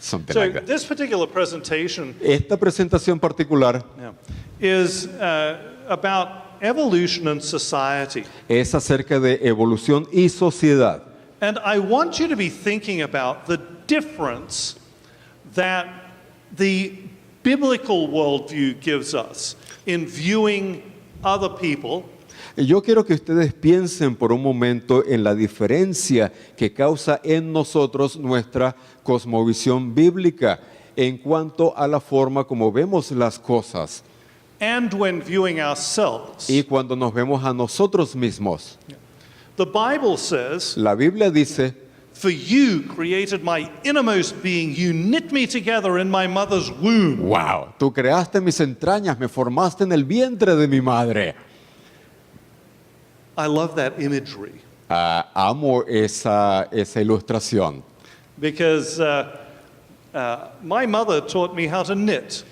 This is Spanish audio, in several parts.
Something So like that. this particular presentation Esta presentación particular is about evolution and society. es acerca de evolución y sociedad. And I want you to be thinking about the difference that the biblical worldview gives us in viewing other people Yo quiero que ustedes piensen por un momento en la diferencia que causa en nosotros nuestra cosmovisión bíblica en cuanto a la forma como vemos las cosas and when viewing ourselves. y cuando nos vemos a nosotros mismos. The Bible says, La Biblia dice, "For you created my innermost being, you knit me together in my mother's womb." wow, tú creaste mis entrañas, me formaste en el vientre de mi madre. I love that imagery Amo esa ilustración. because my mother taught me how to knit.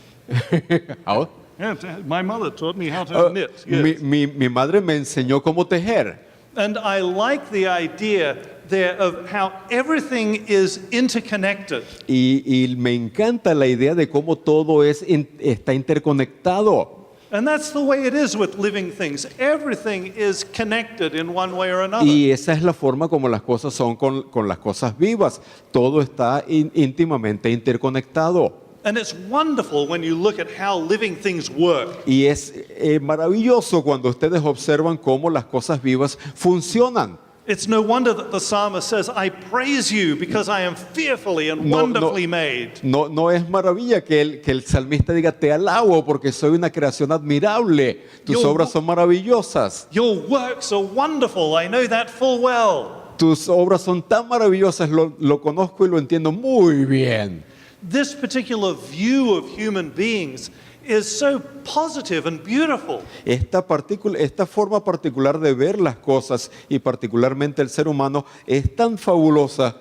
Ah, Yeah, my mother taught me how to knit. Yes. mi madre me enseñó cómo tejer. And I like the idea there of how everything is interconnected. Y me encanta la idea de cómo todo está interconectado. And that's the way it is with living things. Everything is connected in one way or another. Y esa es la forma como las cosas son con las cosas vivas. Todo está íntimamente interconectado. And it's wonderful when you look at how living things work. Y es maravilloso cuando ustedes observan cómo las cosas vivas funcionan. It's no wonder that the psalmist says, "I praise you because I am fearfully and wonderfully made." No es maravilla que el salmista diga, te alabo porque soy una creación admirable. Tus Yo- obras son maravillosas. Your works are wonderful. I know that full well. Tus obras son tan maravillosas, lo conozco y lo entiendo muy bien. This particular view of human beings is so positive and beautiful. Esta forma particular de ver las cosas y particularmente el ser humano es tan fabulosa.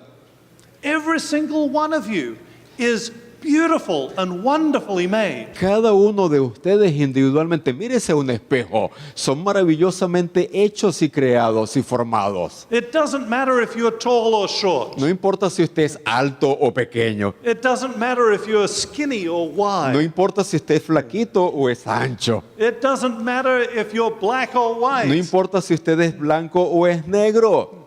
Every single one of you is beautiful and wonderfully made. Cada uno de ustedes individualmente, mírese a un espejo, son maravillosamente hechos y creados y formados. It doesn't matter if you're tall or short. No importa si usted es alto o pequeño, It doesn't matter if you're skinny or no wide. importa si usted es flaquito o es ancho, It doesn't matter if you're black or no white. importa si usted es blanco o es negro.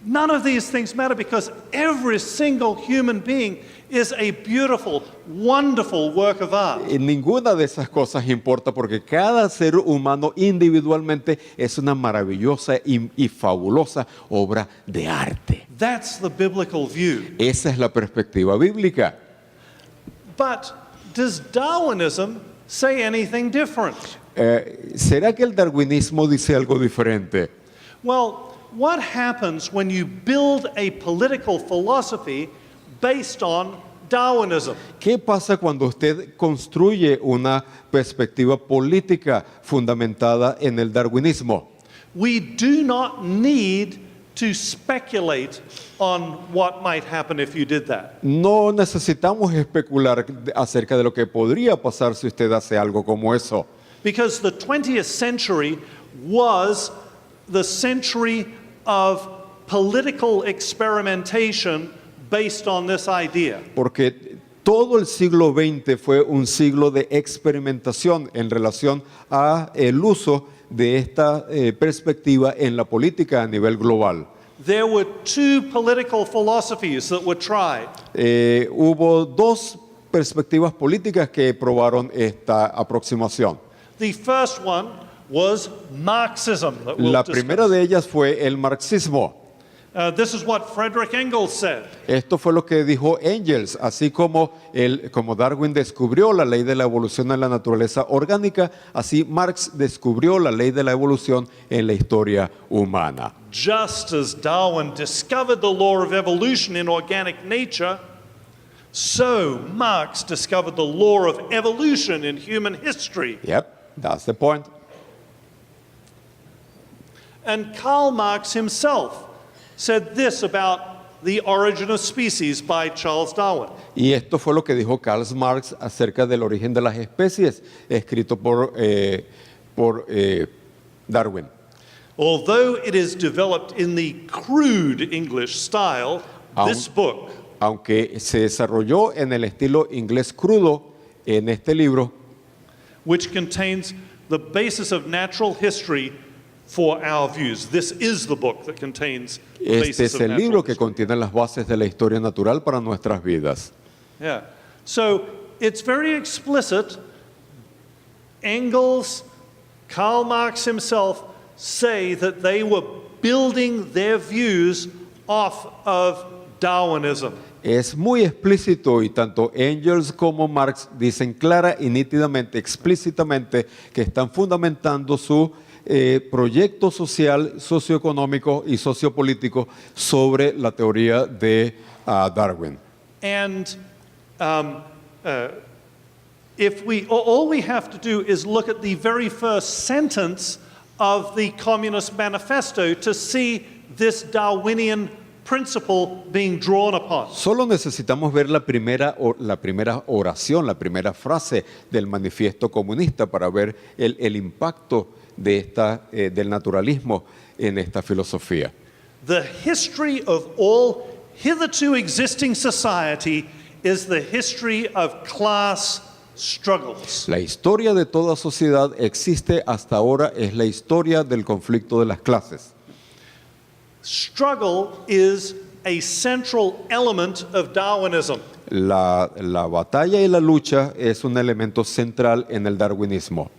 None of these things matter because every single human being is a beautiful, wonderful work of art. Y ninguna de esas cosas importa porque cada ser humano individualmente es una maravillosa y fabulosa obra de arte. That's the biblical view. Esa es la perspectiva bíblica. But does Darwinism say anything different? ¿Será que el darwinismo dice algo diferente? Well, what happens when you build a political philosophy based on Darwinism? ¿Qué pasa cuando usted construye una perspectiva política fundamentada en el darwinismo? We do not need to speculate on what might happen if you did that. No necesitamos especular acerca de lo que podría pasar si usted hace algo como eso. Because the 20th century was the century of political experimentation based on this idea. Porque todo el siglo XX fue un siglo de experimentación en relación a el uso de esta perspectiva en la política a nivel global. There were two political philosophies that were tried. Hubo dos perspectivas políticas que probaron esta aproximación. The first one was Marxism. That we'll La discuss. primera de ellas fue el marxismo. This is what Frederick Engels said. Esto fue lo que dijo Engels, así como Darwin descubrió la ley de la evolución en la naturaleza orgánica, así Marx descubrió la ley de la evolución en la historia humana. Just as Darwin discovered the law of evolution in organic nature, so Marx discovered the law of evolution in human history. Yep, that's the point. And Karl Marx himself said this about The Origin of Species by Charles Darwin. Y esto fue lo que dijo Karl Marx acerca del origen de las especies, escrito por Darwin. Although it is developed in the crude English style, this book aunque se desarrolló en el estilo inglés crudo en este libro, which contains the basis of natural history for our views. This is the book that contains the este basis es of el natural libro que history. contiene las bases de la historia natural para nuestras vidas. Yeah. So it's very explicit. Engels, Karl Marx himself say that they were building their views off of Darwinism. Es muy explícito y tanto Engels como Marx dicen clara y nítidamente, explícitamente, que están fundamentando su proyecto social, socioeconómico y sociopolítico sobre la teoría de Darwin. And if we, all we have to do is look at the very first sentence of the Communist Manifesto to see this Darwinian principle being drawn upon. Solo necesitamos ver la primera oración, la primera frase del manifiesto comunista para ver el impacto de del naturalismo en esta filosofía. The history of all hitherto existing society is the history of class struggles. La historia de toda sociedad existe hasta ahora, es la historia del conflicto de las clases. Struggle is a central element of Darwinism. La batalla y la lucha es un elemento central en el darwinismo.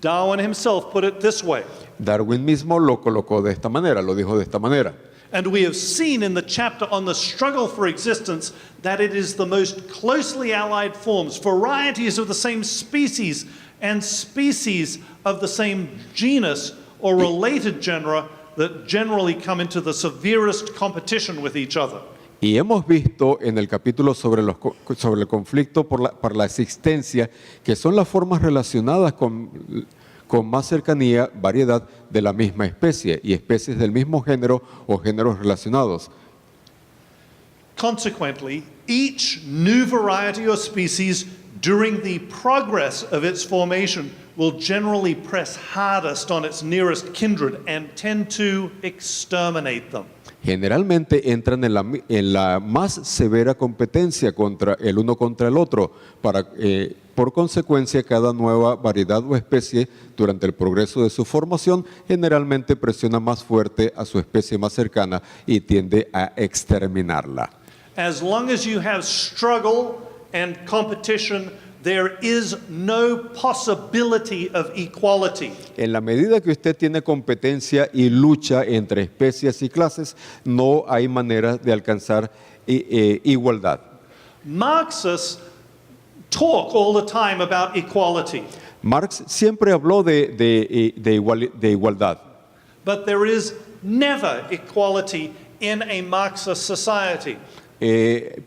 Darwin himself put it this way. Darwin mismo lo colocó de esta manera, lo dijo de esta manera. And we have seen in the chapter on the struggle for existence that it is the most closely allied forms, varieties of the same species and species of the same genus or related genera that generally come into the severest competition with each other. Y hemos visto en el capítulo sobre el conflicto por la existencia, que son las formas relacionadas con más cercanía, variedad de la misma especie y especies del mismo género o géneros relacionados. Consequently, each new variety or species during the progress of its formation will generally press hardest on its nearest kindred and tend to exterminate them. Generalmente entran en la más severa competencia el uno contra el otro. Por consecuencia, cada nueva variedad o especie durante el progreso de su formación generalmente presiona más fuerte a su especie más cercana y tiende a exterminarla. As long as you have struggle and competition, there is no possibility of equality. En la medida que usted tiene competencia y lucha entre especies y clases, no hay manera de alcanzar igualdad. Marxists talk all the time about equality, Marx siempre habló de igualdad, but there is never equality in a Marxist society.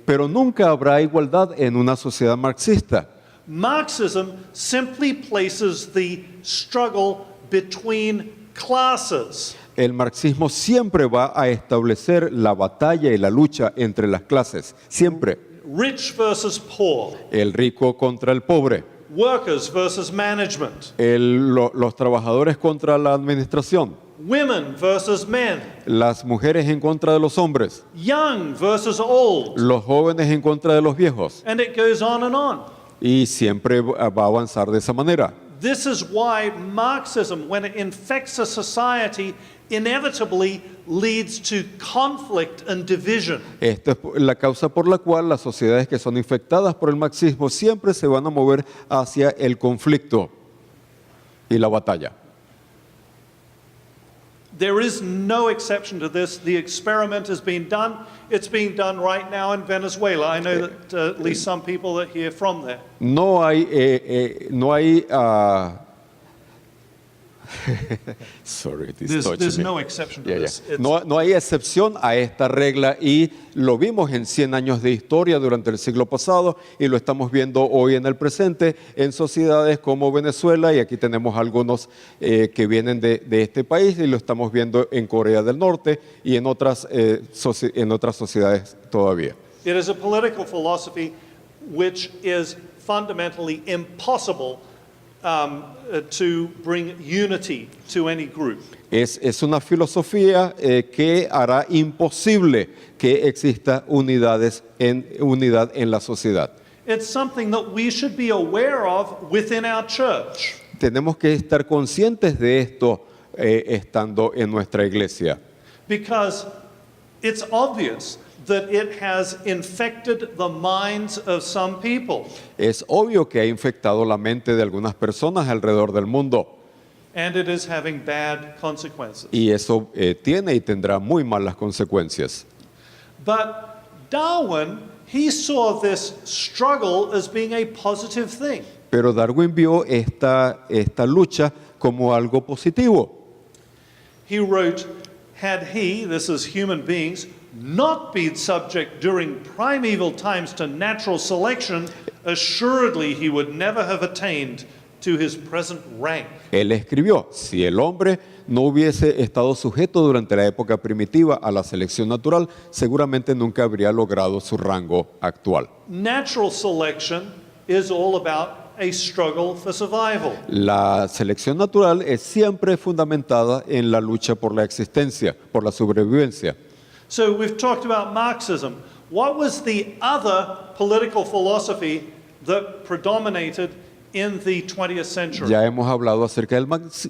pero nunca habrá igualdad en una sociedad marxista. Marxism simply places the struggle between classes. El marxismo siempre va a establecer la batalla y la lucha entre las clases, siempre. Rich versus poor, El rico contra el pobre, workers versus management, los trabajadores contra la administración, women versus men, las mujeres en contra de los hombres, young versus old, los jóvenes en contra de los viejos. and it goes on and on. Y siempre va a avanzar de esa manera. This is why Marxism, when it infects a society, inevitably leads to conflict and division. Esta es la causa por la cual las sociedades que son infectadas por el marxismo siempre se van a mover hacia el conflicto y la batalla. There is no exception to this. The experiment has been done. It's being done right now in Venezuela. I know that at least some people that hear from there. No hay sorry, this touched There's me. no exception to Yeah, yeah. this. It's- No hay excepción a esta regla y lo vimos en 100 años de historia durante el siglo pasado y lo estamos viendo hoy en el presente en sociedades como Venezuela, y aquí tenemos algunos que vienen de este país, y lo estamos viendo en Corea del Norte y en otras sociedades todavía. It is a political philosophy which is fundamentally impossible to bring unity to any group. Es una filosofía que hará imposible que exista unidad en la sociedad. It's something that we should be aware of within our church. Tenemos que estar conscientes de esto estando en nuestra iglesia. Because it's obvious that it has infected the minds of some people. Es obvio que ha infectado la mente de algunas personas alrededor del mundo And it is having bad consequences. y eso tiene y tendrá muy malas consecuencias. But Darwin, he saw this struggle as being a positive thing. Pero Darwin vio esta lucha como algo positivo. He wrote, had he, this is human beings, not been subject during primeval times to natural selection, assuredly he would never have attained to his present rank. Él escribió, si el hombre no hubiese estado sujeto durante la época primitiva a la selección natural, seguramente nunca habría logrado su rango actual. Natural selection is all about a struggle for survival. La selección natural es siempre fundamentada en la lucha por la existencia, por la sobrevivencia. So we've talked about Marxism. What was the other political philosophy that predominated in the 20th century? Ya hemos hablado acerca del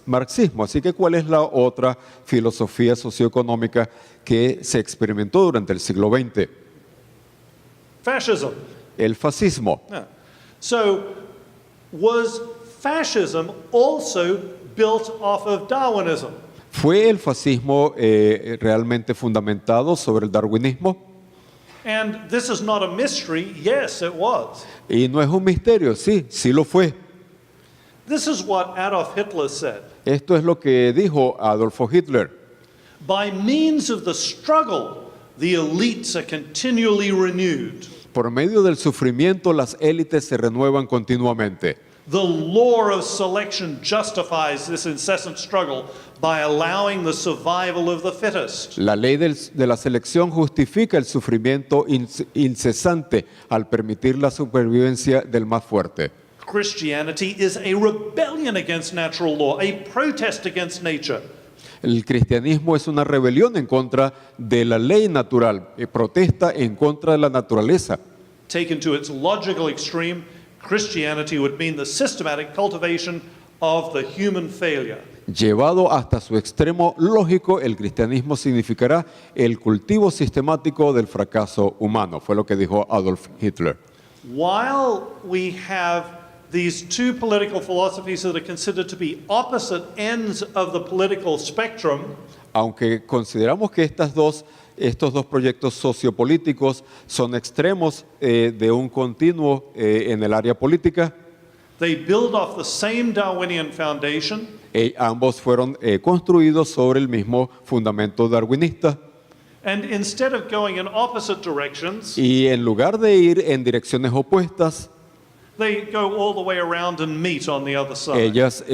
marxismo, así que ¿cuál es la otra filosofía socioeconómica que se experimentó durante el siglo XX? Fascism. El fascismo. Yeah. So was fascism also built off of Darwinism? ¿Fue el fascismo realmente fundamentado sobre el darwinismo? And this is not a mystery. Yes, it was. Y no es un misterio, sí, sí lo fue. This is what Adolf Hitler said. Esto es lo que dijo Adolfo Hitler. By means of the struggle, the elites are continually renewed. Por medio del sufrimiento, las élites se renuevan continuamente. The law of selection justifies this incessant struggle by allowing the survival of the fittest. La ley de la selección justifica el sufrimiento incesante al permitir la supervivencia del más fuerte. Christianity is a rebellion against natural law, a protest against nature. El cristianismo es una rebelión en contra de la ley natural, protesta en contra de la naturaleza. Taken to its logical extreme, Christianity would mean the systematic cultivation of the human failure. Llevado hasta su extremo lógico, el cristianismo significará el cultivo sistemático del fracaso humano, fue lo que dijo Adolf Hitler. While we have these two political philosophies that are considered to be opposite ends of the political spectrum, Aunque consideramos que estos dos proyectos sociopolíticos son extremos de un continuo en el área política, they build off the same Darwinian foundation. Ambos fueron construidos sobre el mismo fundamento darwinista. And instead of going in opposite directions, Y en lugar de ir en direcciones opuestas, they go all the way around and meet on the other side. ellas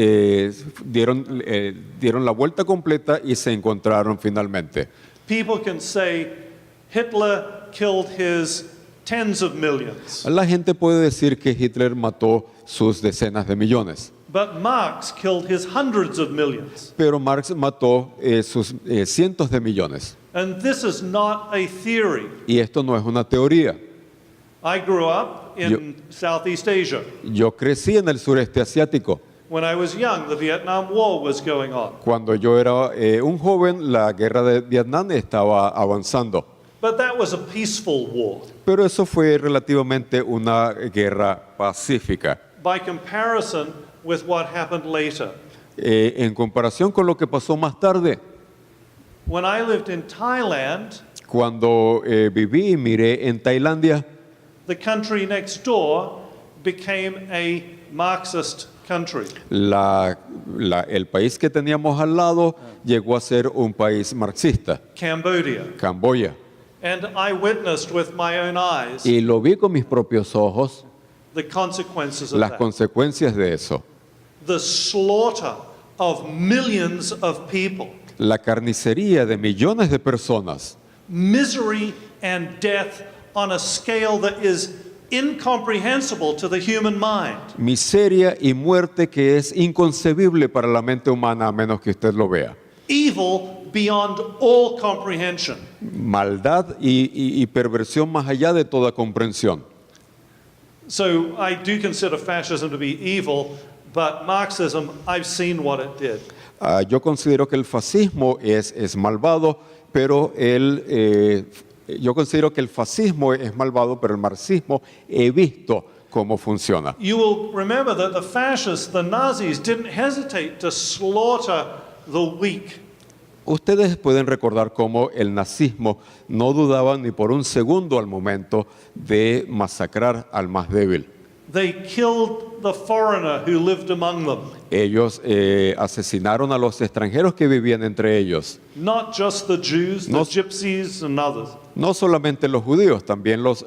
dieron la vuelta completa y se encontraron finalmente. People can say Hitler killed his tens of millions, La gente puede decir que Hitler mató sus decenas de millones, but Marx killed his hundreds of millions. pero Marx mató sus cientos de millones. And this is not a theory. Y esto no es una teoría. I grew up in Southeast Asia. Yo crecí en el sureste asiático. When I was young, the Vietnam War was going on. Cuando yo era un joven, la guerra de Vietnam estaba avanzando. But that was a peaceful war. Pero eso fue relativamente una guerra pacífica. By comparison with what happened later. En comparación con lo que pasó más tarde, When I lived in Thailand, cuando viví y miré en Tailandia, the country next door became a Marxist country. El país que teníamos al lado llegó a ser un país marxista, Cambodia. Camboya. And I witnessed with my own eyes Y lo vi con mis propios ojos, the consequences of las that. consecuencias de eso. The slaughter of millions of people. La carnicería de millones de personas, Misery and death on a scale that is incomprehensible to the human mind. Miseria y muerte que es inconcebible para la mente humana a menos que usted lo vea. Evil beyond all comprehension. Maldad y perversión más allá de toda comprensión. So I do consider fascism to be evil, but Marxism, I've seen what it did. Yo considero que el fascismo es malvado, pero yo considero que el fascismo es malvado, pero el marxismo he visto cómo funciona. You will remember that the fascists, the Nazis, didn't hesitate to slaughter the weak. Ustedes pueden recordar cómo el nazismo no dudaba ni por un segundo al momento de masacrar al más débil. They killed the foreigner who lived among them. Ellos asesinaron a los extranjeros que vivían entre ellos. Not just the Jews, the No- gypsies and others. No solamente los judíos, también los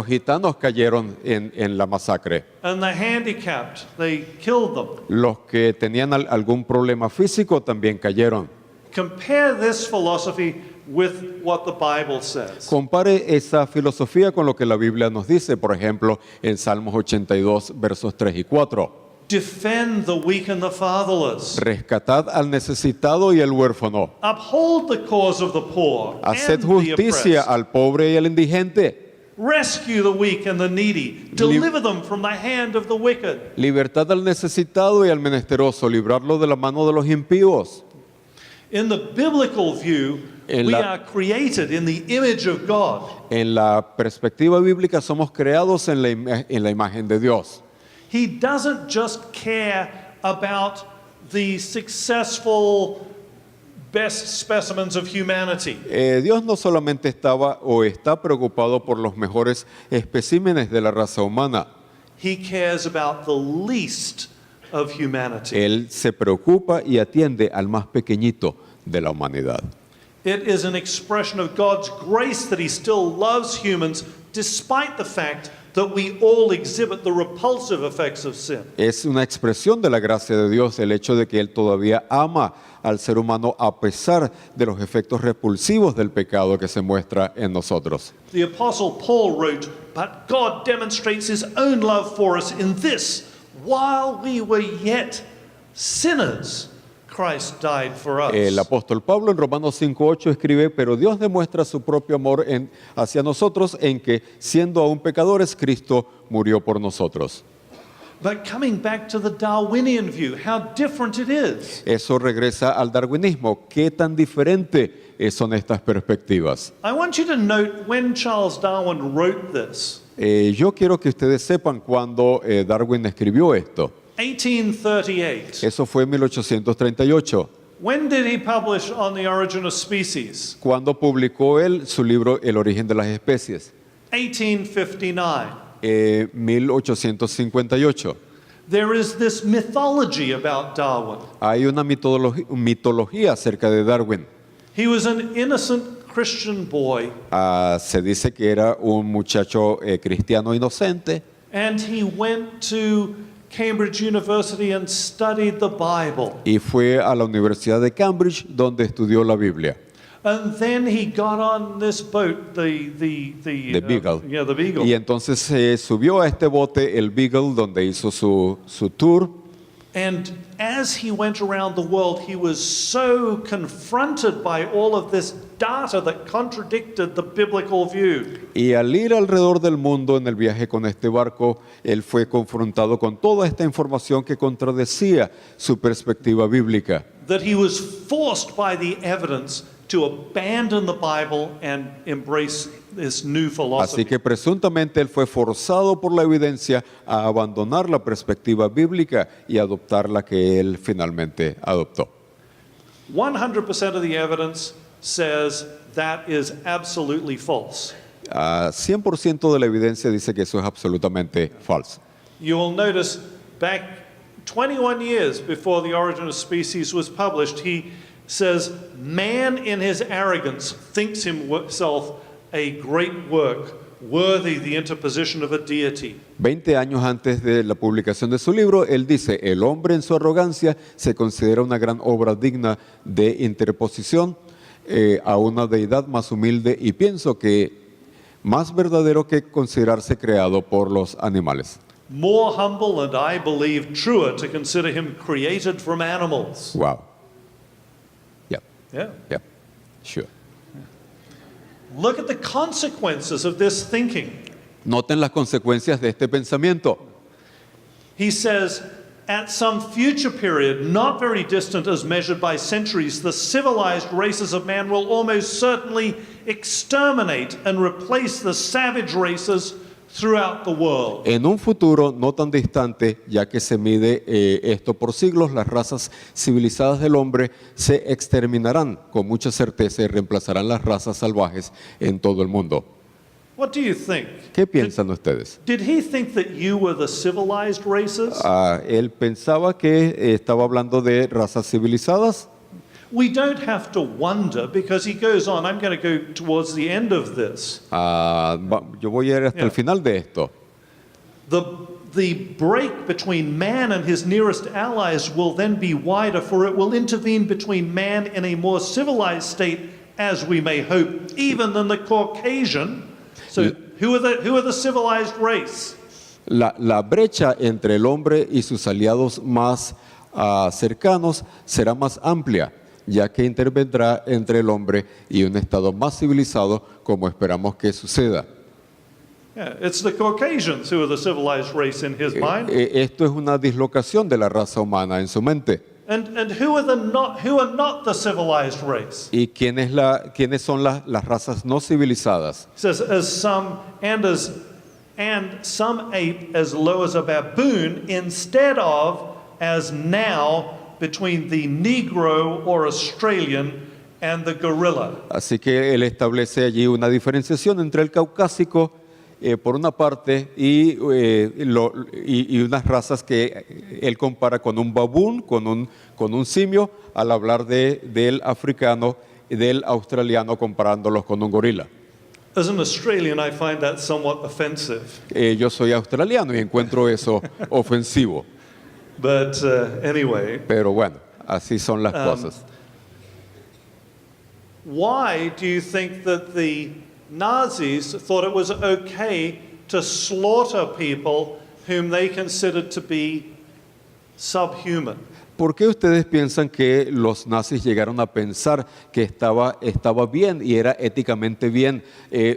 gitanos cayeron en la masacre. And the handicapped, they killed them. Los que tenían algún problema físico también cayeron. Compare this philosophy with what the Bible says. Compare esa filosofía con lo que la Biblia nos dice, por ejemplo, en Salmos 82, versos 3 y 4. Defend the weak and the fatherless. Rescatad al necesitado y al huérfano. Uphold the cause of the poor Haced and the justicia oppressed. al pobre y al indigente. Rescue the weak and the needy. Deliver them from the hand of the wicked. Libertad al necesitado y al menesteroso. Librarlo de la mano de los impíos. In the biblical view, En we la- are created in the image of God. En la perspectiva bíblica somos creados en la imagen de Dios. He doesn't just care about the successful best specimens of humanity. Dios no solamente estaba o está preocupado por los mejores especímenes de la raza humana. He cares about the least of humanity. Él se preocupa y atiende al más pequeñito de la humanidad. It is an expression of God's grace that He still loves humans despite the fact that we all exhibit the repulsive effects of sin. Es una expresión de la gracia de Dios el hecho de que Él todavía ama al ser humano a pesar de los efectos repulsivos del pecado que se muestra en nosotros. The Apostle Paul wrote, "But God demonstrates His own love for us in this, while we were yet sinners, Christ died for us." El apóstol Pablo en Romanos 5:8 escribe, pero Dios demuestra su propio amor hacia nosotros en que, siendo aún pecadores, Cristo murió por nosotros. But coming back to the Darwinian view, how different it is. Eso regresa al darwinismo. ¿Qué tan diferente son estas perspectivas? I want you to note when Charles Darwin wrote this, Yo quiero que ustedes sepan cuándo Darwin escribió esto. 1838. Eso fue en 1838. When did he publish On the Origin of Species? Cuando publicó él su libro El origen de las especies. 1859. 1858. There is this mythology about Darwin. Hay una mitología acerca de Darwin. He was an innocent Christian boy, Se dice que era un muchacho cristiano inocente and he went to Cambridge University and studied the Bible. y fue a la Universidad de Cambridge donde estudió la Biblia. And then he got on this boat, the Beagle. The Beagle. Y entonces se subió a este bote, el Beagle, donde hizo su tour. And as he went around the world, he was so confronted by all of this data that contradicted the biblical view. Y al ir alrededor del mundo en el viaje con este barco, él fue confrontado con toda esta información que contradecía su perspectiva bíblica. That he was forced by the evidence to abandon the Bible and embrace this new philosophy. Así que presuntamente él fue forzado por la evidencia a abandonar la perspectiva bíblica y adoptar la que él finalmente adoptó. 100% of the evidence says that is absolutely false. 100% de la evidencia dice que eso es absolutamente falso. You will notice back 21 years before The Origin of Species was published, he says, "Man in his arrogance thinks himself a great work, worthy the interposition of a deity." 20 años antes de la publicación de su libro, él dice, el hombre en su arrogancia se considera una gran obra digna de interposición a una deidad más humilde y pienso que más verdadero que considerarse creado por los animales. More humble and I believe truer to consider him created from animals. Wow. Yeah, Yeah. yeah, sure. Look at the consequences of this thinking. Noten las consecuencias de este pensamiento. He says, at some future period, not very distant as measured by centuries, the civilized races of man will almost certainly exterminate and replace the savage races throughout the world. En un futuro no tan distante, ya que se mide esto por siglos, las razas civilizadas del hombre se exterminarán con mucha certeza y reemplazarán las razas salvajes en todo el mundo. What do you think? ¿Qué piensan ustedes? Did he think that you were the civilized races? Él pensaba que estaba hablando de razas civilizadas. We don't have to wonder because he goes on. I'm going to go towards the end of this. Yo voy a ir hasta el final de esto. The break between man and his nearest allies will then be wider, for it will intervene between man in a more civilized state, as we may hope, even than the Caucasian. So, who are the civilized race? La brecha entre el hombre y sus aliados más cercanos será más amplia, ya que intervendrá entre el hombre y un estado más civilizado, como esperamos que suceda. Yeah, it's the Caucasians who are the civilized race in his mind. Esto es una dislocación de la raza humana en su mente. And who are not the civilized race? ¿Y quiénes son las razas no civilizadas? He says, as some ape as low as a baboon, instead of as now between the Negro or Australian and the gorilla. Así que él establece allí una diferenciación entre el caucásico por una parte y unas razas que él compara con un babún, con un simio, al hablar del africano y del australiano comparándolos con un gorila. As an Australian, I find that somewhat offensive. Yo soy australiano y encuentro eso ofensivo, But anyway, pero bueno, así son las cosas. why do you think that the Nazis thought it was okay to slaughter people whom they considered to be subhuman? ¿Por qué ustedes piensan que los nazis llegaron a pensar que estaba bien y era éticamente bien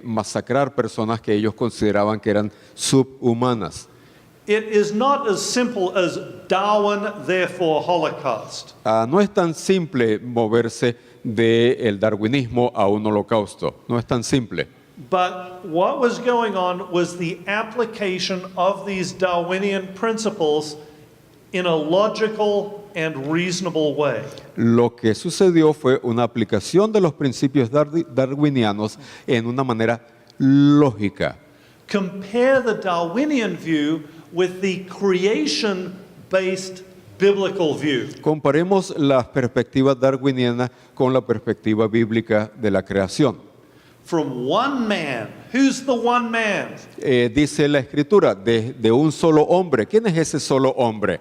masacrar personas que ellos consideraban que eran subhumanas? It is not as simple as Darwin, therefore Holocaust. No es tan simple moverse del darwinismo a un holocausto, no es tan simple. But what was going on was the application of these Darwinian principles in a logical and reasonable way. Lo que sucedió fue una aplicación de los principios darwinianos en una manera lógica. Compare the Darwinian view with the creation-based biblical view. Comparemos la perspectiva darwiniana con la perspectiva bíblica de la creación. From one man. Who's the one man? Dice la escritura, de un solo hombre. ¿Quién es ese solo hombre?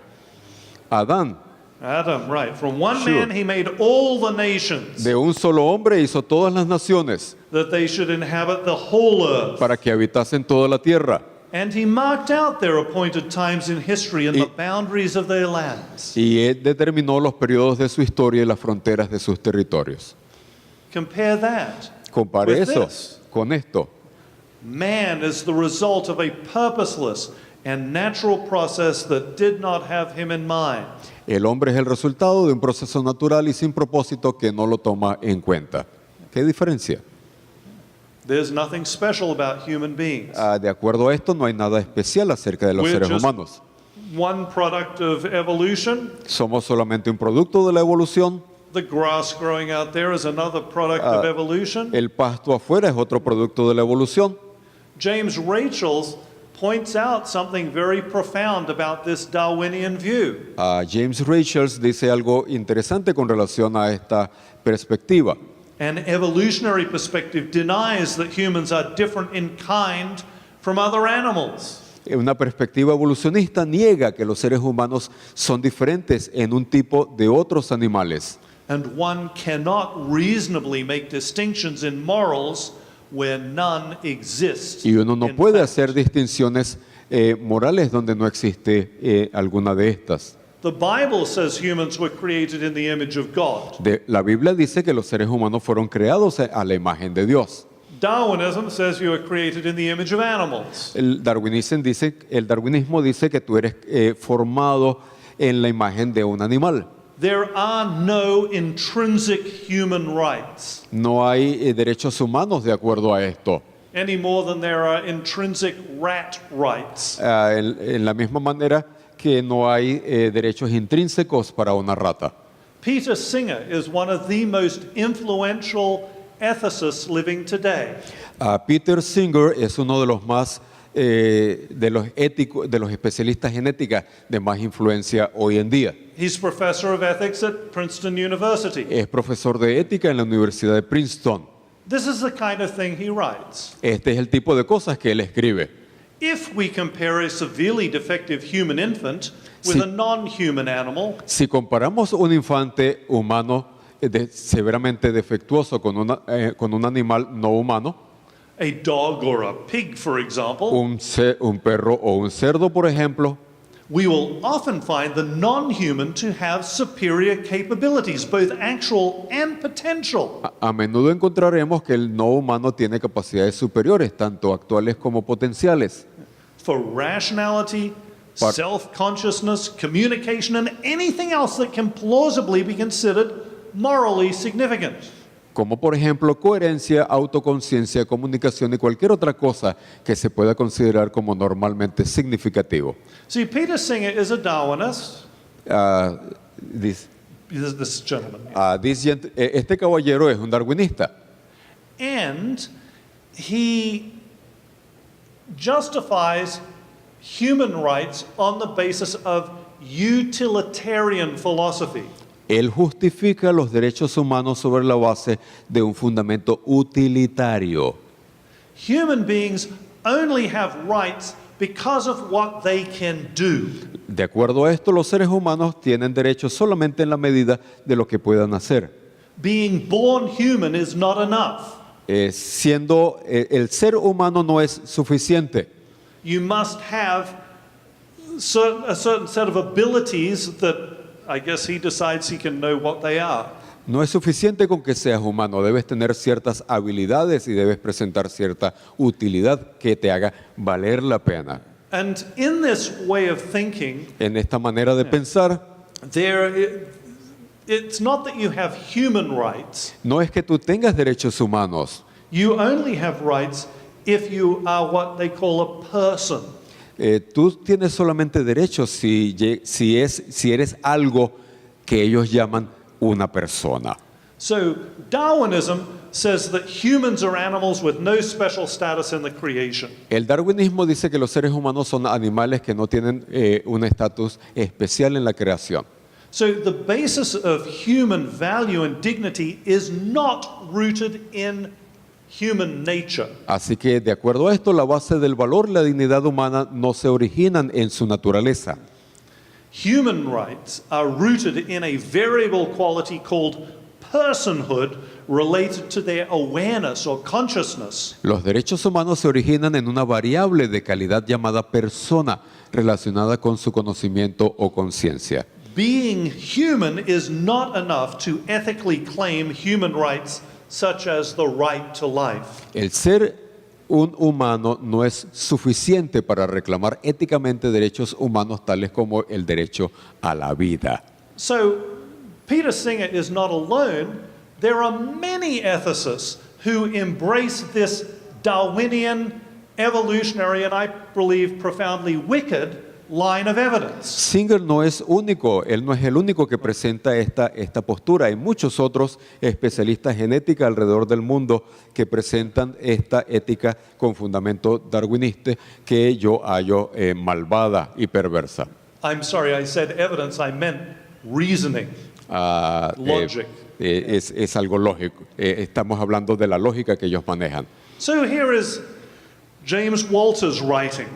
Adán. Adam, right. From one Sure. man he made all the nations, De un solo hombre hizo todas las naciones that they should inhabit the whole earth. para que habitasen toda la tierra. And he marked out their appointed times in history and the boundaries of their lands. Y él determinó los periodos de su historia y las fronteras de sus territorios. Compare that. Compare with eso this. con esto. Man is the result of a purposeless and natural process that did not have him in mind. El hombre es el resultado de un proceso natural y sin propósito que no lo toma en cuenta. ¿Qué diferencia? There's nothing special about human beings. De acuerdo a esto, no hay nada especial acerca de los We're seres just humanos. one product of evolution. Somos solamente un producto de la evolución. The grass growing out there is another product of evolution. El pasto afuera es otro producto de la evolución. James Rachels points out something very profound about this Darwinian view. James Rachels dice algo interesante con relación a esta perspectiva. An evolutionary perspective denies that humans are different in kind from other animals. Una perspectiva evolucionista niega que los seres humanos son diferentes en un tipo de otros animales. And one cannot reasonably make distinctions in morals where none exist. Y uno no in puede fact. hacer distinciones morales donde no existe alguna de estas. The Bible says humans were created in the image of God. La Biblia dice que los seres humanos fueron creados a la imagen de Dios. Darwinism says you were created in the image of animals. El darwinismo dice que tú eres formado en la imagen de un animal. There are no intrinsic human rights, No hay derechos humanos de acuerdo a esto. any more than there are intrinsic rat rights. En la misma manera que no hay derechos intrínsecos para una rata. Peter Singer is one of the most influential ethicists living today. Peter Singer es uno de los más de los especialistas en ética de más influencia hoy en día. He's professor of ethics at Princeton University. Es profesor de ética en la Universidad de Princeton. This is the kind of thing he writes. Este es el tipo de cosas que él escribe. If we compare a severely defective human infant with Sí. a non-human animal, Si comparamos un infante humano severamente defectuoso con un animal no humano, a dog or a pig, for example, un perro o un cerdo, por ejemplo, we will often find the non-human to have superior capabilities, both actual and potential. a menudo encontraremos que el no humano tiene capacidades superiores, tanto actuales como potenciales, For rationality, But- self-consciousness, communication, and anything else that can plausibly be considered morally significant. como por ejemplo coherencia, autoconciencia, comunicación y cualquier otra cosa que se pueda considerar como normalmente significativo. See, Peter Singer is a Darwinist. Ah, this- This gentleman. Este caballero es un darwinista And he justifies human rights on the basis of utilitarian philosophy. Él justifica los derechos humanos sobre la base de un fundamento utilitario. Human beings only have rights because of what they can do. De acuerdo a esto, los seres humanos tienen derechos solamente en la medida de lo que puedan hacer. Being born human is not enough. El ser humano no es suficiente. You must have a certain set of abilities that I guess he decides he can know what they are. No es suficiente con que seas humano, debes tener ciertas habilidades y debes presentar cierta utilidad que te haga valer la pena. And in this way of thinking, En esta manera de pensar, it's not that you have human rights. no es que tú tengas derechos humanos. You only have rights if you are what they call a person. Tú tienes solamente derechos si eres algo que ellos llaman una persona. So Darwinism says that humans are animals with no special status in the creation. El darwinismo dice que los seres humanos son animales que no tienen un estatus especial en la creación. So the basis of human value and dignity is not rooted in human nature. Así que de acuerdo a esto, la base del valor y la dignidad humana no se originan en su naturaleza. Human rights are rooted in a variable quality called personhood related to their awareness or consciousness. Los derechos humanos se originan en una variable de calidad llamada persona, relacionada con su conocimiento o conciencia. Being human is not enough to ethically claim human rights such as the right to life. El ser un humano no es suficiente para reclamar éticamente derechos humanos tales como el derecho a la vida. So, Peter Singer is not alone. There are many ethicists who embrace this Darwinian, evolutionary, and I believe profoundly wicked line of evidence. Singer no es único, él no es el único que presenta esta postura. Hay muchos otros especialistas en ética alrededor del mundo que presentan esta ética con fundamento darwinista que yo hallo malvada y perversa. I'm sorry, I said evidence, I meant reasoning. Logic. Es algo lógico. Estamos hablando de la lógica que ellos manejan. So here is James Walter's writing.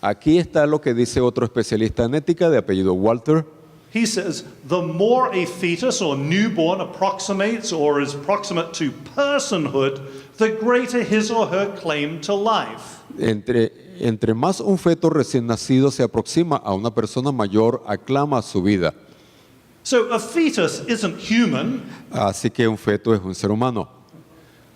Aquí está lo que dice otro especialista en ética de apellido Walter. He says, the more a fetus or newborn approximates or is proximate to personhood, the greater his or her claim to life. Entre más un feto recién nacido se aproxima a una persona mayor, aclama su vida. So a fetus isn't human, Así que un feto es un ser humano,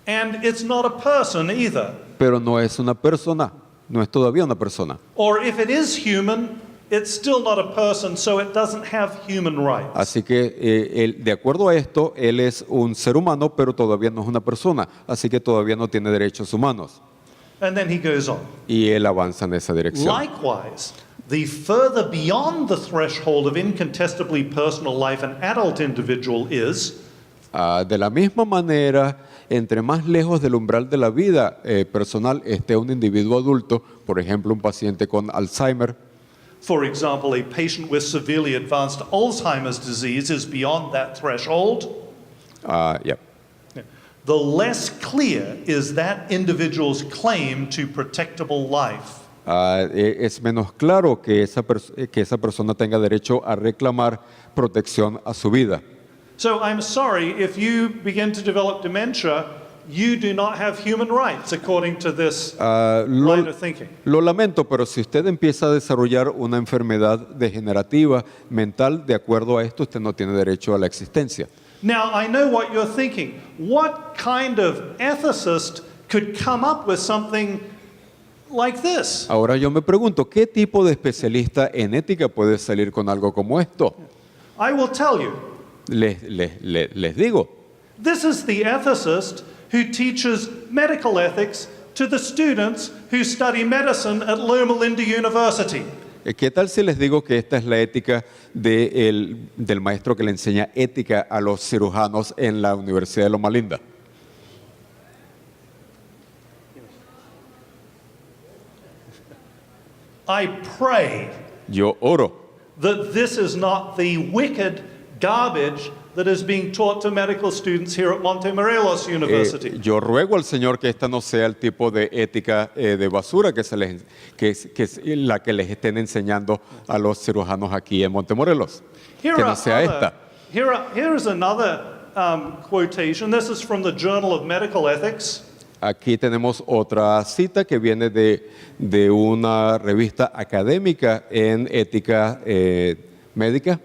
and it's not a person either. pero no es una persona, no es todavía una persona. Or if it is human, it's still not a person, so it doesn't have human rights. Así que de acuerdo a esto, él es un ser humano, pero todavía no es una persona, así que todavía no tiene derechos humanos. And then he goes on. Y él avanza en esa dirección. Likewise, the further beyond the threshold of incontestably personal life an adult individual is, De la misma manera, entre más lejos del umbral de la vida personal esté un individuo adulto, por ejemplo, un paciente con Alzheimer, for example, a patient with severely advanced Alzheimer's disease is beyond that threshold, yeah. the less clear is that individual's claim to protectable life. Es menos claro que esa persona tenga derecho a reclamar protección a su vida. So I'm sorry, if you begin to develop dementia, you do not have human rights according to this line of thinking. Lo lamento, pero si usted empieza a desarrollar una enfermedad degenerativa mental, de acuerdo a esto, usted no tiene derecho a la existencia. Now, I know what you're thinking. What kind of ethicist could come up with something like this? Ahora yo me pregunto, ¿qué tipo de especialista en ética puede salir con algo como esto? I will tell you. Les digo, This is the ethicist who teaches medical ethics to the students who study medicine at Loma Linda University. ¿qué tal si les digo que esta es la ética del maestro que le enseña ética a los cirujanos en la Universidad de Loma Linda? I pray Yo oro that this is not the wicked garbage that is being taught to medical students here at Montemorelos University. Yo ruego al Señor que esta no sea el tipo de ética de basura que es la que les estén enseñando a los cirujanos aquí en Montemorelos. Que no sea esta. Here is another quotation. This is from the Journal of Medical Ethics. Aquí tenemos otra cita que viene de una revista académica en ética médica,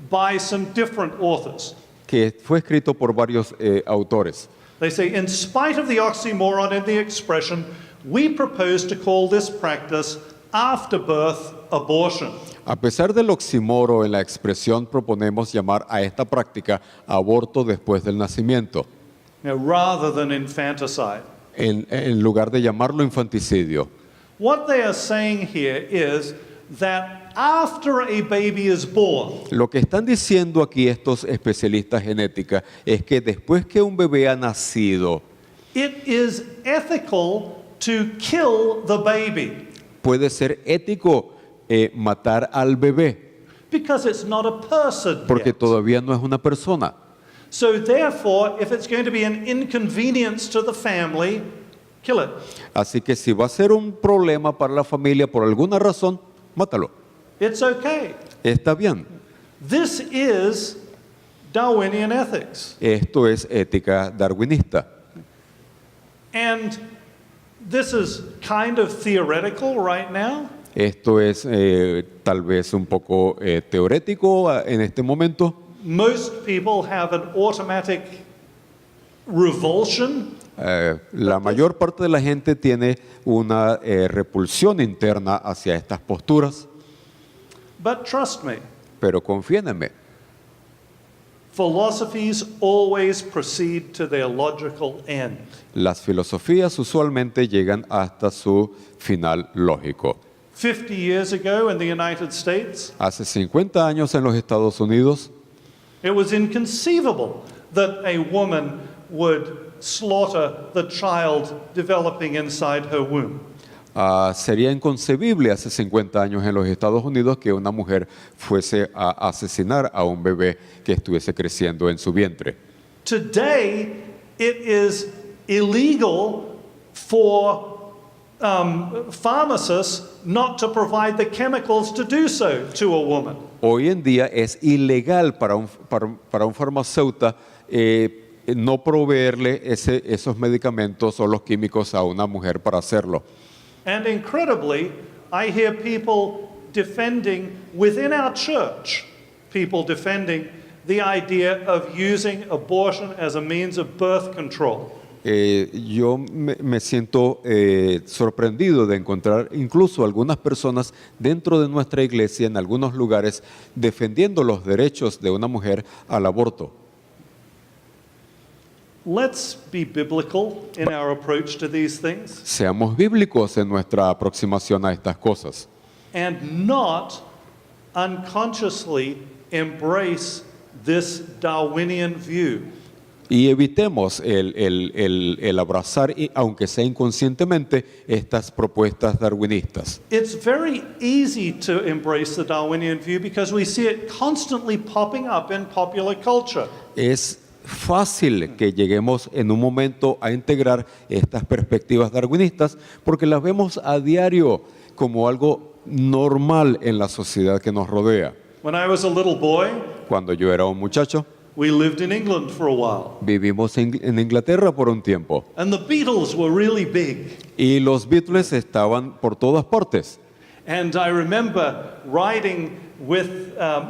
By some different authors. que fue escrito por varios autores. They say, in spite of the oxymoron in the expression, we propose to call this practice afterbirth abortion. A pesar del oxímoro en la expresión, proponemos llamar a esta práctica aborto después del nacimiento, Rather than infanticide. en lugar de llamarlo infanticidio. What they are saying here is that after a baby is born, Lo que están diciendo aquí estos especialistas en ética es que después que un bebé ha nacido, it is ethical to kill the baby puede ser ético matar al bebé, because it's not a person porque yet. todavía no es una persona. So therefore, if it's going to be an inconvenience to the family, kill it. Así que si va a ser un problema para la familia por alguna razón, mátalo. It's okay. Está bien. This is Darwinian ethics. Esto es ética darwinista. And this is kind of theoretical right now. Esto es tal vez un poco teorético en este momento. Most people have an automatic revulsion. La mayor parte de la gente tiene una repulsión interna hacia estas posturas, But trust me, pero confíen en mí. philosophies always proceed to their logical end. Las filosofías usualmente llegan hasta su final lógico. 50 years ago in the United States, Hace 50 años en los Estados Unidos, it was inconceivable that a woman would slaughter the child developing inside her womb. sería inconcebible hace 50 años en los Estados Unidos que una mujer fuese a asesinar a un bebé que estuviese creciendo en su vientre. Today, it is illegal for pharmacists not to provide the chemicals to do so to a woman. Hoy en día es ilegal para un farmacéutico no proveerle esos medicamentos o los químicos a una mujer para hacerlo. And incredibly, I hear people defending within our church, people defending the idea of using abortion as a means of birth control. Yo me siento sorprendido de encontrar incluso algunas personas dentro de nuestra iglesia en algunos lugares defendiendo los derechos de una mujer al aborto. Let's be biblical in our approach to these things Seamos bíblicos en nuestra aproximación a estas cosas and not unconsciously embrace this Darwinian view. y evitemos el abrazar, aunque sea inconscientemente, estas propuestas darwinistas. It's very easy to embrace the Darwinian view because we see it constantly popping up in popular culture. Es fácil que lleguemos en un momento a integrar estas perspectivas darwinistas porque las vemos a diario como algo normal en la sociedad que nos rodea. When I was a little boy, Cuando yo era un muchacho, we lived in England for a while, vivimos en Inglaterra por un tiempo and the Beatles were really big. y los Beatles estaban por todas partes. And I remember riding with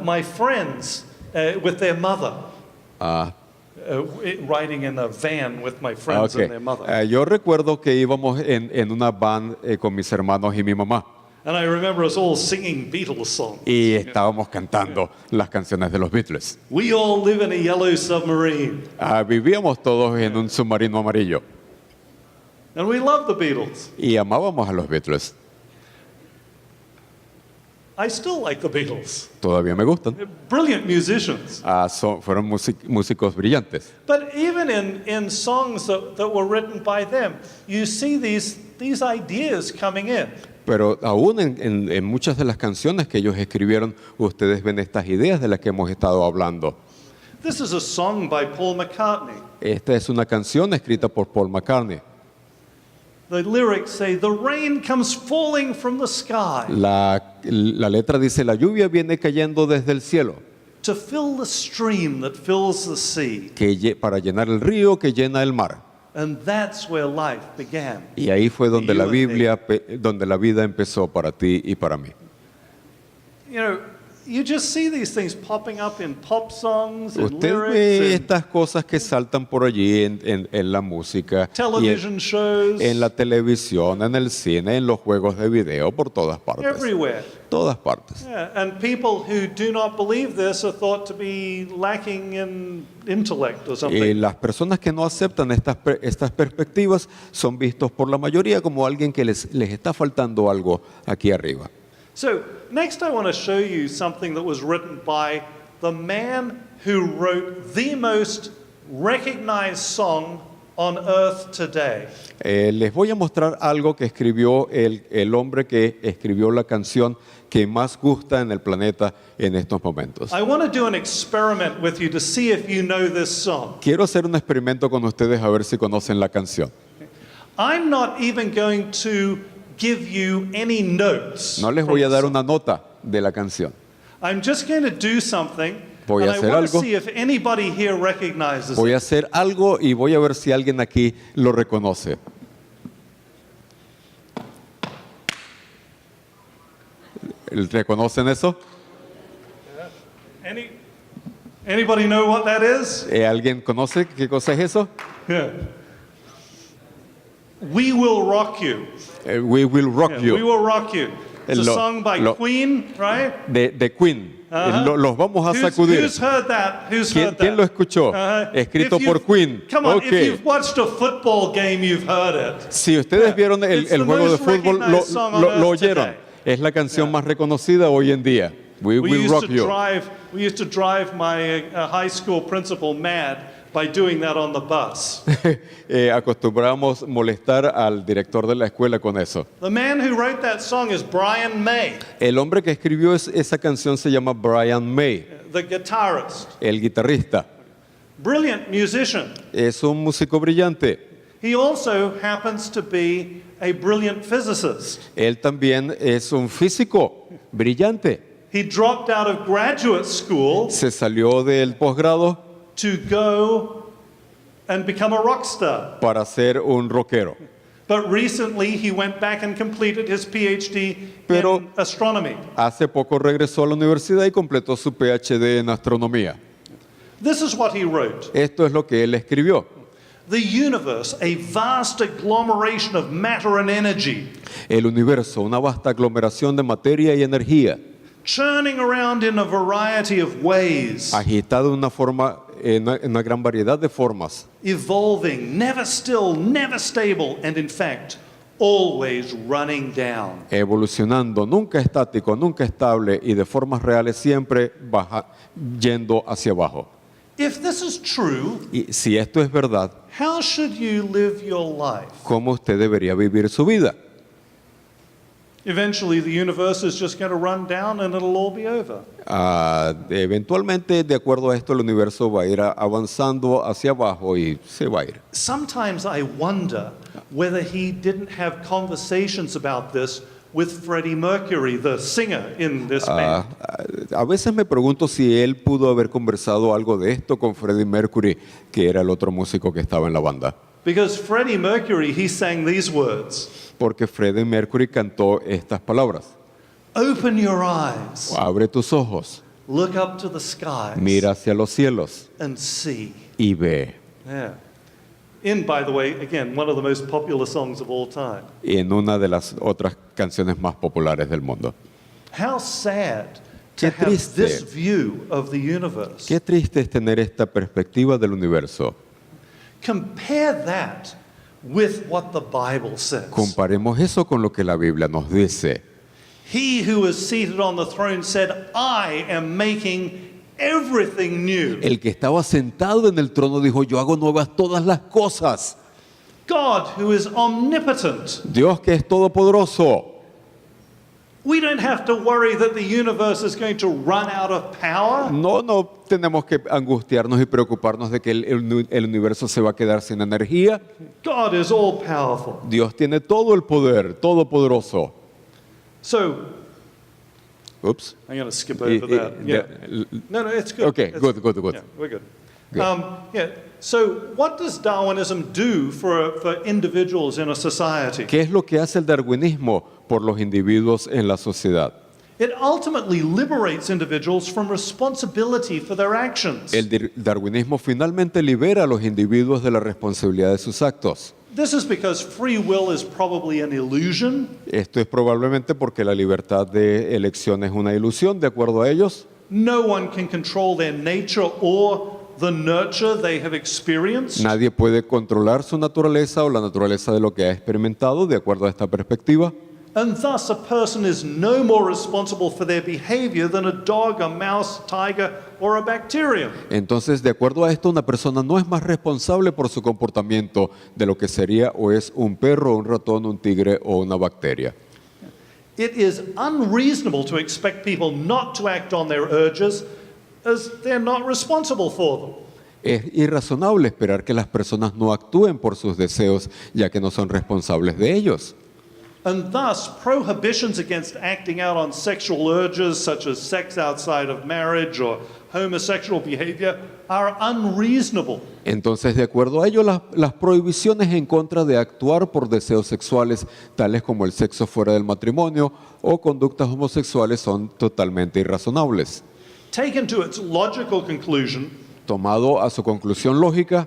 my friends, with their mother. Riding in a van with my friends and their mother. Yo recuerdo que íbamos en una van con mis hermanos y mi mamá And I remember us all singing Beatles songs. y estábamos cantando las canciones de los Beatles. We all live in a yellow submarine. Vivíamos todos en un submarino amarillo And we love the Beatles. y amábamos a los Beatles. I still like the Beatles. Todavía me gustan. They're brilliant musicians. Fueron músicos brillantes. But even in songs that were written by them, you see these ideas coming in. Pero aún en muchas de las canciones que ellos escribieron, ustedes ven estas ideas de las que hemos estado hablando. This is a song by Paul McCartney. Esta es una canción escrita por Paul McCartney. The lyrics say, "The rain comes falling from the sky La letra dice, la lluvia viene cayendo desde el cielo to fill the stream that fills the sea." para llenar el río que llena el mar. And that's where life began. Y ahí fue donde You la and Biblia, donde la vida empezó para ti y para mí. You know, you just see these things popping up in pop songs and Usted ve lyrics estas cosas que saltan por allí en la música, and television shows, en la televisión, en el cine, en los juegos de video, por todas partes. everywhere. Todas partes. Yeah, and people who do not believe this are thought to be lacking in intellect or Y something. las personas que no aceptan estas perspectivas son vistos por la mayoría como alguien que les está faltando algo aquí arriba. So, next I want to show you something that was written by the man who wrote the most recognized song on earth today. Les voy a mostrar algo que escribió el hombre que escribió la canción que más gusta en el planeta en estos momentos. I want to do an experiment with you to see if you know this song. Quiero hacer un experimento con ustedes a ver si conocen la canción. I'm not even going to give you any notes. No les from voy a the dar song. una nota de la canción. I'm just going to do something, Voy a and I hacer want to algo. see if anybody here recognizes Voy it. a hacer algo y voy a ver si alguien aquí lo reconoce. ¿Reconocen eso? Anybody know what that is? ¿Alguien conoce qué cosa es eso? Yeah. We Will Rock You. We Will Rock Yeah, You, We Will Rock You. It's a Lo- song by lo- Queen, right? de Queen. Uh-huh. Los vamos a sacudir. Who's heard that? Who's ¿Quién, heard that? quién lo escuchó? Uh-huh. Escrito If por you've- Queen. Come on, Ok. if you've watched a football game, you've heard it. Si ustedes vieron It's el the juego de most fútbol, recognized song on lo earth oyeron. today. Es la canción más reconocida hoy en día. We We Will used Rock to You. we used to drive my high school principal mad by doing that on the bus. Acostumbramos molestar al director de la escuela con eso. The man who wrote that song is Brian May, El hombre que escribió esa canción se llama Brian May, the guitarist. el guitarrista. Brilliant musician. Es un músico brillante. He also happens to be a brilliant physicist. Él también es un físico brillante. He dropped out of graduate school se salió del posgrado to go and become a rock star. para ser un rockero. But recently he went back and completed his PhD Pero- in astronomy. Hace poco regresó a la universidad y completó su PhD en astronomía. This is what he wrote. Esto es lo que él escribió. The universe, a vast agglomeration of matter and energy, El universo, una vasta aglomeración de materia y energía, churning around in a variety of ways, agitado de una forma, en una gran variedad de formas, evolving, never still, never stable, and in fact, always running down. evolucionando, nunca estático, nunca estable y de formas reales siempre yendo hacia abajo. If this is true, Y si esto es verdad, how should you live your life? ¿cómo usted debería vivir su vida? Eventually, the universe is just going to run down and it'll all be over. Eventualmente, de acuerdo a esto, el universo va a ir avanzando hacia abajo y se va a ir. Sometimes I wonder whether he didn't have conversations about this with Freddie Mercury, the singer in this band. A veces me pregunto si él pudo haber conversado algo de esto con Freddie Mercury, que era el otro músico que estaba en la banda. Because Freddie Mercury, he sang these words: Porque Freddie Mercury cantó estas palabras. Open your eyes, Abre tus ojos, look up to the skies, mira hacia los cielos and see. y ve. Yeah. In, by the way, again, one of the most popular songs of all time. En una de las otras canciones más populares del mundo. How sad to Qué have triste. this view of the universe. Qué triste es tener esta perspectiva del universo. Compare that with what the Bible says. Comparemos eso con lo que la Biblia nos dice. He who is seated on the throne said, I am making everything new. El que estaba sentado en el trono dijo, yo hago nuevas todas las cosas. God who is omnipotent. Dios que es todopoderoso. We don't have to worry that the universe is going to run out of power. No tenemos que angustiarnos y preocuparnos de que el universo se va a quedar sin energía. God is all powerful. Dios tiene todo el poder, todopoderoso. So, Ups. I'm going to skip over that. Yeah. No, it's good. Okay, It's- good. Yeah, we're good. Good. Yeah. So, what does Darwinism do for individuals in a society? ¿Qué es lo que hace el darwinismo por los individuos en la sociedad? It ultimately liberates individuals from responsibility for their actions. El darwinismo finalmente libera a los individuos de la responsabilidad de sus actos. This is because free will is probably an illusion. Esto es probablemente porque la libertad de elección es una ilusión, de acuerdo a ellos. No one can control their nature or the nurture they have experienced. Nadie puede controlar su naturaleza o la naturaleza de lo que ha experimentado, de acuerdo a esta perspectiva. And thus, a person is no more responsible for their behavior than a dog, a mouse, tiger, or a bacterium. Entonces, de acuerdo a esto, una persona no es más responsable por su comportamiento de lo que sería o es un perro, un ratón, un tigre o una bacteria. It is unreasonable to expect people not to act on their urges as they're not responsible for them. Es irrazonable esperar que las personas no actúen por sus deseos, ya que no son responsables de ellos. And thus, prohibitions against acting out on sexual urges, such as sex outside of marriage or homosexual behavior, are unreasonable. Entonces, de acuerdo a ello, las prohibiciones en contra de actuar por deseos sexuales, tales como el sexo fuera del matrimonio o conductas homosexuales, son totalmente irrazonables. Taken to its logical conclusion, Tomado a su conclusión lógica,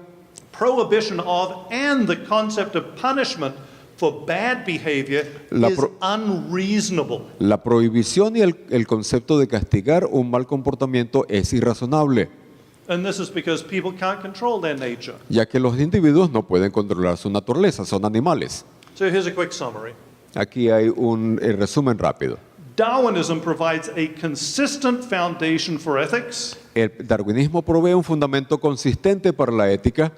prohibition of and the concept of punishment for bad behavior La is pro- unreasonable. la prohibición y el concepto de castigar un mal comportamiento es irrazonable, And this is because people can't control their nature. ya que los individuos no pueden controlar su naturaleza, son animales. So here's a quick summary. Aquí hay un resumen rápido. Darwinism provides a consistent foundation for ethics El darwinismo provee un fundamento consistente para la ética,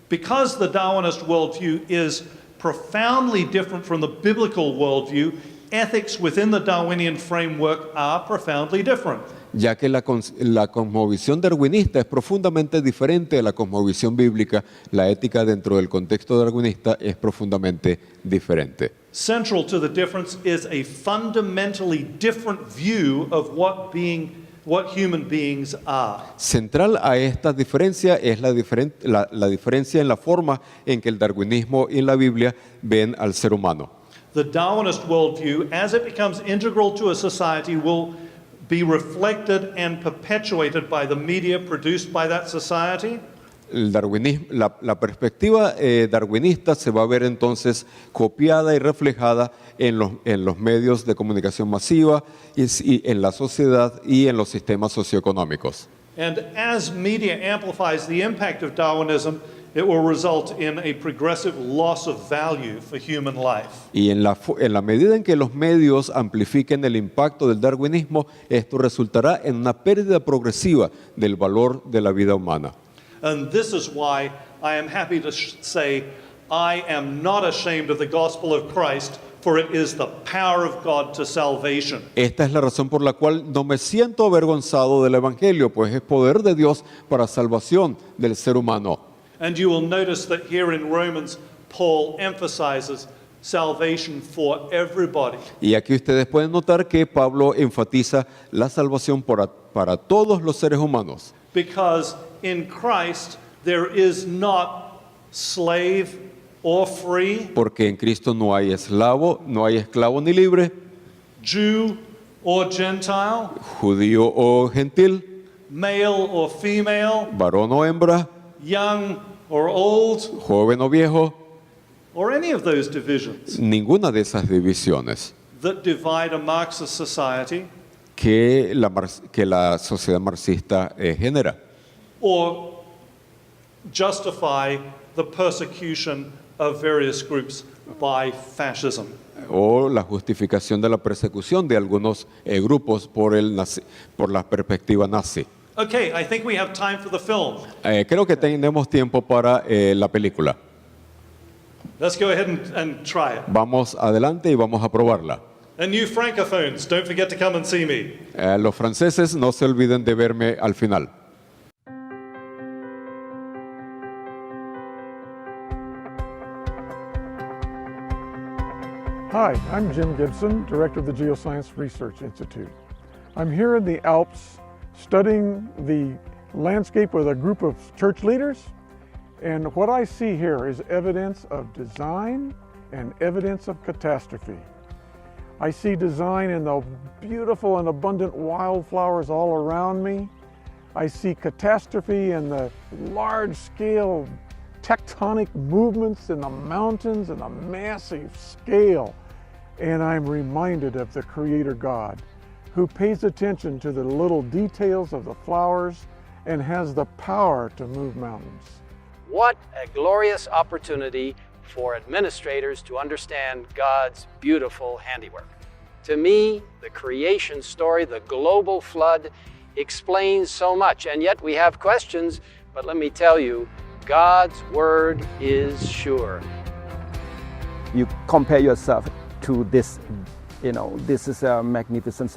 because the Darwinist worldview is profoundly different from the biblical worldview. Ethics within the Darwinian framework are profoundly different. ya que la cosmovisión darwinista es profundamente diferente a la cosmovisión bíblica, la ética dentro del contexto darwinista es profundamente diferente. Central to the difference is a fundamentally different view of what human beings are. Central a esta diferencia es la diferencia en la forma en que el darwinismo y la Biblia ven al ser humano. The Darwinist worldview, as it becomes integral to a society, will be reflected and perpetuated by the media produced by that society. La perspectiva darwinista se va a ver entonces copiada y reflejada en los medios de comunicación masiva y en la sociedad y en los sistemas socioeconómicos. And as media amplifies the impact of Darwinism, it will result in a progressive loss of value for human life. Y en la medida en que los medios amplifiquen el impacto del darwinismo, esto resultará en una pérdida progresiva del valor de la vida humana. And this is why I am happy to say, I am not ashamed of the gospel of Christ, for it is the power of God to salvation. Esta es la razón por la cual no me siento avergonzado del Evangelio, pues es poder de Dios para salvación del ser humano. And you will notice that here in Romans, Paul emphasizes salvation for everybody. Y aquí ustedes pueden notar que Pablo enfatiza la salvación para todos los seres humanos. Because in Christ there is not slave or free, Porque en Cristo no hay esclavo ni libre, Jew or Gentile, judío o gentil, male or female, varón o hembra, young or old, joven o viejo, or any of those divisions ninguna de esas divisiones that divide a Marxist society que la sociedad marxista genera or justify the persecution of various groups by fascism. o la justificación de la persecución de algunos grupos por la perspectiva nazi. Okay, I think we have time for the film. Creo que tenemos tiempo para la película. Let's go ahead and try it. Vamos adelante y vamos a probarla. And you francophones, don't forget to come and see me. Los franceses, no se olviden de verme al final. Hi, I'm Jim Gibson, Director of the Geoscience Research Institute. I'm here in the Alps studying the landscape with a group of church leaders, and what I see here is evidence of design and evidence of catastrophe. I see design in the beautiful and abundant wildflowers all around me. I see catastrophe in the large-scale tectonic movements in the mountains and the massive scale. And I'm reminded of the Creator God, who pays attention to the little details of the flowers and has the power to move mountains. What a glorious opportunity for administrators to understand God's beautiful handiwork. To me, the creation story, the global flood, explains so much, and yet we have questions, but let me tell you, God's word is sure. You compare yourself to this, this is a magnificent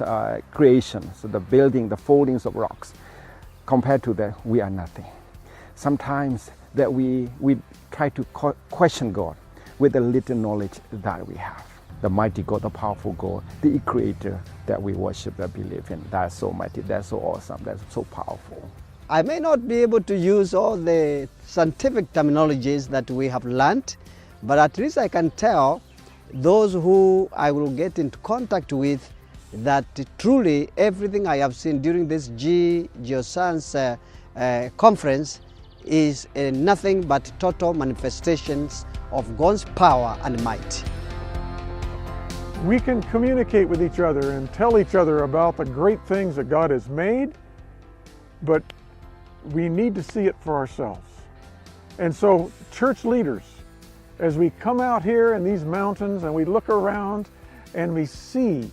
creation. So the building, the foldings of rocks, compared to that, we are nothing. Sometimes that we try to question God with the little knowledge that we have. The mighty God, the powerful God, the creator that we worship, that believe in, that's so mighty, that's so awesome, that's so powerful. I may not be able to use all the scientific terminologies that we have learned, but at least I can tell those who I will get into contact with that truly everything I have seen during this Geoscience conference is nothing but total manifestations of God's power and might. We can communicate with each other and tell each other about the great things that God has made, but we need to see it for ourselves. And so, church leaders, as we come out here in these mountains and we look around and we see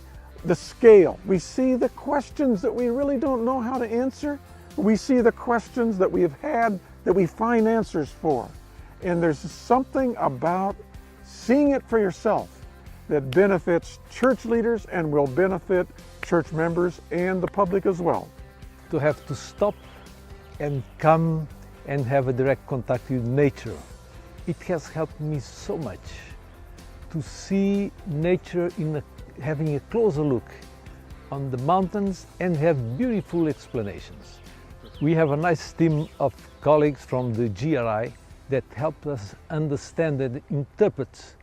the scale, we see the questions that we really don't know how to answer, we see the questions that we have had that we find answers for. And there's something about seeing it for yourself that benefits church leaders and will benefit church members and the public as well. To have to stop and come and have a direct contact with nature. It has helped me so much to see nature having a closer look on the mountains and have beautiful explanations. We have a nice team of colleagues from the GRI that help us understand and interpret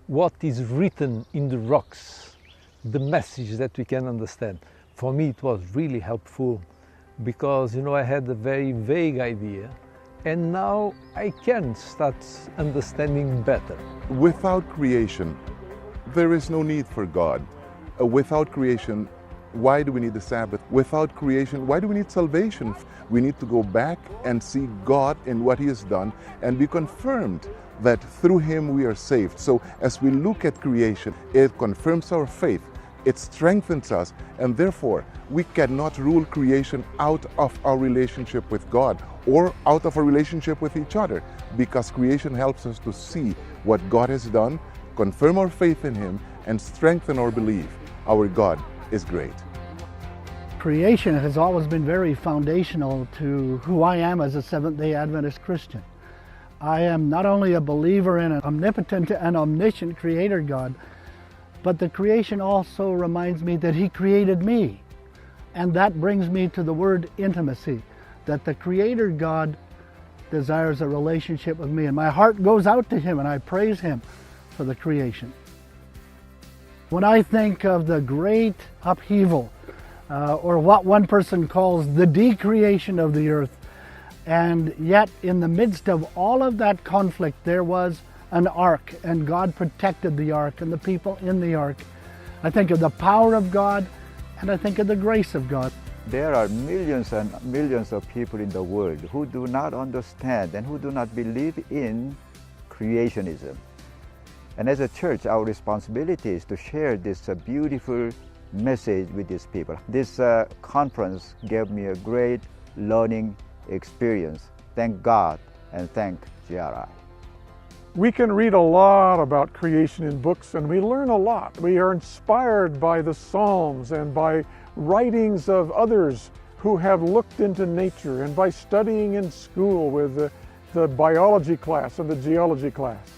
what is written in the rocks, the message that we can understand. For me it was really helpful because I had a very vague idea and now I can start understanding better. Without creation, there is no need for God. Without creation, why do we need the Sabbath? Without creation, why do we need salvation? We need to go back and see God in what He has done and be confirmed that through Him we are saved. So as we look at creation, it confirms our faith, it strengthens us, and therefore we cannot rule creation out of our relationship with God or out of our relationship with each other, because creation helps us to see what God has done, confirm our faith in Him, and strengthen our belief. Our God is great. Creation has always been very foundational to who I am as a Seventh-day Adventist Christian. I am not only a believer in an omnipotent and omniscient Creator God, but the creation also reminds me that He created me. And that brings me to the word intimacy, that the Creator God desires a relationship with me. And my heart goes out to Him and I praise Him for the creation. When I think of the great upheaval, or what one person calls the decreation of the earth, and yet in the midst of all of that conflict there was an ark, and God protected the ark and the people in the ark. I think of the power of God, and I think of the grace of God. There are millions and millions of people in the world who do not understand and who do not believe in creationism. And as a church, our responsibility is to share this beautiful message with these people. This conference gave me a great learning experience. Thank God and thank GRI. We can read a lot about creation in books and we learn a lot. We are inspired by the Psalms and by writings of others who have looked into nature and by studying in school with the biology class and the geology class.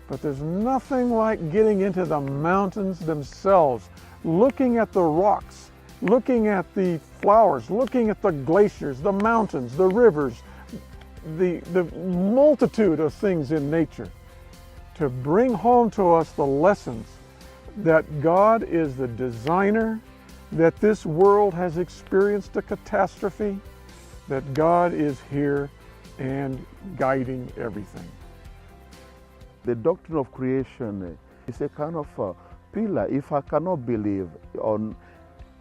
But there's nothing like getting into the mountains themselves, looking at the rocks, looking at the flowers, looking at the glaciers, the mountains, the rivers, the multitude of things in nature, to bring home to us the lessons that God is the designer, that this world has experienced a catastrophe, that God is here and guiding everything. The doctrine of creation is a kind of pillar. If I cannot believe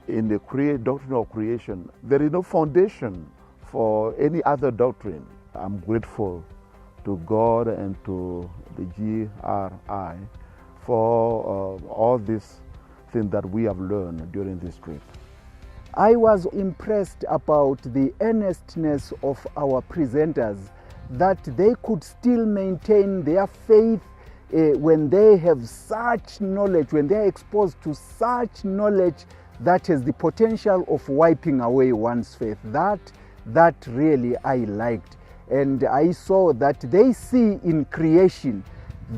in the doctrine of creation, there is no foundation for any other doctrine. I'm grateful to God and to the GRI for all these things that we have learned during this trip. I was impressed about the earnestness of our presenters, that they could still maintain their faith when they have such knowledge, when they are exposed to such knowledge that has the potential of wiping away one's faith. That really I liked. And I saw that they see in creation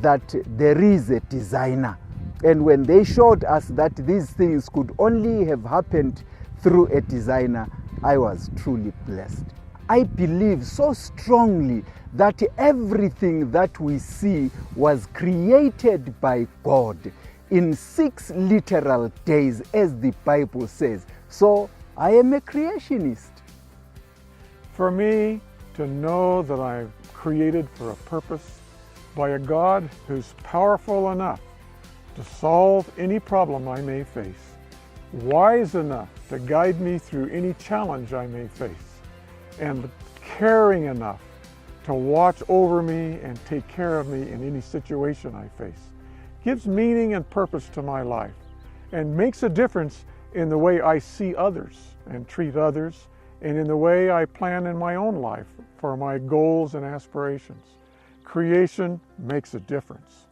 that there is a designer. And when they showed us that these things could only have happened through a designer, I was truly blessed. I believe so strongly that everything that we see was created by God in 6 literal days, as the Bible says. So I am a creationist. For me, to know that I'm created for a purpose by a God who's powerful enough to solve any problem I may face, wise enough to guide me through any challenge I may face, and caring enough to watch over me and take care of me in any situation I face, gives meaning and purpose to my life and makes a difference in the way I see others and treat others, and in the way I plan in my own life for my goals and aspirations. Creation makes a difference.